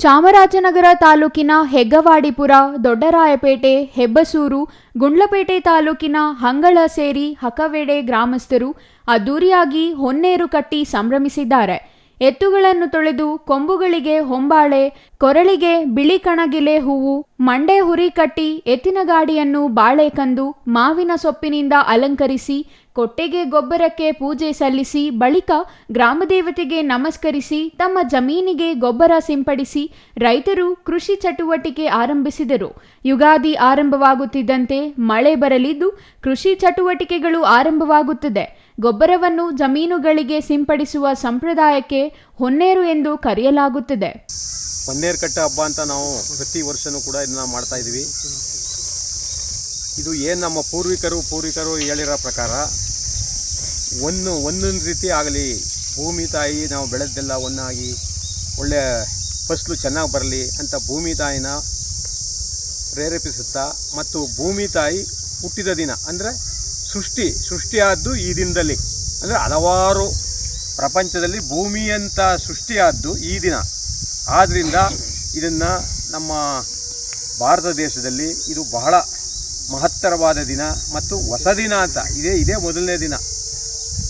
ಚಾಮರಾಜನಗರ ತಾಲೂಕಿನ ಹೆಗ್ಗವಾಡಿಪುರ, ದೊಡ್ಡರಾಯಪೇಟೆ, ಹೆಬ್ಬಸೂರು, ಗುಂಡ್ಲಪೇಟೆ ತಾಲೂಕಿನ ಹಂಗಳ ಸೇರಿ ಹಕವೆಡೆ ಗ್ರಾಮಸ್ಥರು ಅದ್ದೂರಿಯಾಗಿ ಹೊನ್ನೇರು ಕಟ್ಟಿ ಸಂಭ್ರಮಿಸಿದ್ದಾರೆ. ಎತ್ತುಗಳನ್ನು ತೊಳೆದು ಕೊಂಬುಗಳಿಗೆ ಹೊಂಬಾಳೆ, ಕೊರಳಿಗೆ ಬಿಳಿ ಕಣಗಿಲೆ ಹೂವು, ಮಂಡೆ ಹುರಿ ಕಟ್ಟಿ ಎತ್ತಿನ ಗಾಡಿಯನ್ನು ಬಾಳೆ ಕಂದು, ಮಾವಿನ ಸೊಪ್ಪಿನಿಂದ ಅಲಂಕರಿಸಿ ಕೊಟ್ಟೆಗೆ ಗೊಬ್ಬರಕ್ಕೆ ಪೂಜೆ ಸಲ್ಲಿಸಿ ಬಳಿಕ ಗ್ರಾಮದೇವತೆಗೆ ನಮಸ್ಕರಿಸಿ ತಮ್ಮ ಜಮೀನಿಗೆ ಗೊಬ್ಬರ ಸಿಂಪಡಿಸಿ ರೈತರು ಕೃಷಿ ಚಟುವಟಿಕೆ ಆರಂಭಿಸಿದರು. ಯುಗಾದಿ ಆರಂಭವಾಗುತ್ತಿದ್ದಂತೆ ಮಳೆ ಬರಲಿದ್ದು ಕೃಷಿ ಚಟುವಟಿಕೆಗಳು ಆರಂಭವಾಗುತ್ತದೆ. ಗೊಬ್ಬರವನ್ನು ಜಮೀನುಗಳಿಗೆ ಸಿಂಪಡಿಸುವ ಸಂಪ್ರದಾಯಕ್ಕೆ ಹೊನ್ನೇರು ಎಂದು ಕರೆಯಲಾಗುತ್ತದೆ. ಹೊನ್ನೇರು ಕಟ್ಟೆ ಹಬ್ಬ ಅಂತ ನಾವು ಪ್ರತಿ ವರ್ಷನೂ ಕೂಡ ಇದನ್ನ ಮಾಡ್ತಾ ಇದ್ದೀವಿ. ಇದು ಏನು ನಮ್ಮ ಪೂರ್ವಿಕರು ಹೇಳಿರೋ ಪ್ರಕಾರ ಒಂದೊಂದು ರೀತಿ ಆಗಲಿ, ಭೂಮಿ ತಾಯಿ ನಾವು ಬೆಳೆದೆಲ್ಲ ಒಂದಾಗಿ ಒಳ್ಳೆಯ ಫಸಲು ಚೆನ್ನಾಗಿ ಬರಲಿ ಅಂತ ಭೂಮಿ ತಾಯಿನ ಪ್ರೇರೇಪಿಸುತ್ತಾ, ಮತ್ತು ಭೂಮಿ ತಾಯಿ ಹುಟ್ಟಿದ ದಿನ ಅಂದರೆ ಸೃಷ್ಟಿಯಾದ್ದು ಈ ದಿನದಲ್ಲಿ, ಅಂದರೆ ಹಲವಾರು ಪ್ರಪಂಚದಲ್ಲಿ ಭೂಮಿಯಂಥ ಸೃಷ್ಟಿಯಾದ್ದು ಈ ದಿನ. ಆದ್ದರಿಂದ ಇದನ್ನು ನಮ್ಮ ಭಾರತ ದೇಶದಲ್ಲಿ ಇದು ಬಹಳ ಮಹತ್ತರವಾದ ದಿನ ಮತ್ತು ಹೊಸ ದಿನ ಅಂತ ಇದೇ ಮೊದಲನೇ ದಿನ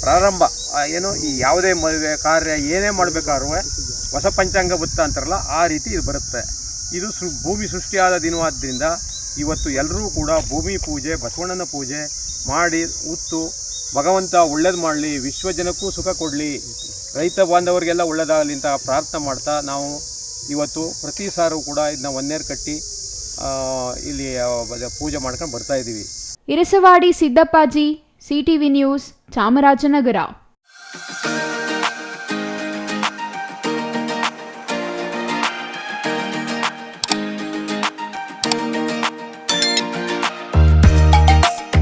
ಪ್ರಾರಂಭ. ಏನು ಈ ಯಾವುದೇ ಮದುವೆ ಕಾರ್ಯ ಏನೇ ಮಾಡಬೇಕಾದ್ರೂ ಹೊಸ ಪಂಚಾಂಗ ಬುತ್ತ ಅಂತಾರಲ್ಲ, ಆ ರೀತಿ ಇದು ಬರುತ್ತೆ. ಇದು ಭೂಮಿ ಸೃಷ್ಟಿಯಾದ ದಿನವಾದ್ದರಿಂದ ಇವತ್ತು ಎಲ್ಲರೂ ಕೂಡ ಭೂಮಿ ಪೂಜೆ, ಬಸವಣ್ಣನ ಪೂಜೆ ಮಾಡಿ ಉತ್ತು ಭಗವಂತ ಒಳ್ಳೇದು ಮಾಡಲಿ, ವಿಶ್ವ ಜನಕ್ಕೂ ಸುಖ ಕೊಡಲಿ, ರೈತ ಬಾಂಧವರಿಗೆಲ್ಲ ಒಳ್ಳೆಯದಾಗಲಿ ಅಂತ ಪ್ರಾರ್ಥನೆ ಮಾಡ್ತಾ ನಾವು ಇವತ್ತು ಪ್ರತಿ ಸಾರು ಕೂಡ ಇದನ್ನ ಹೊನ್ನೇರು ಕಟ್ಟಿ ಇಲ್ಲಿ ಪೂಜೆ ಮಾಡ್ಕೊಂಡು ಬರ್ತಾ ಇದ್ದೀವಿ. Irasavadi Siddappaji, CTV news, Chamarajanagar.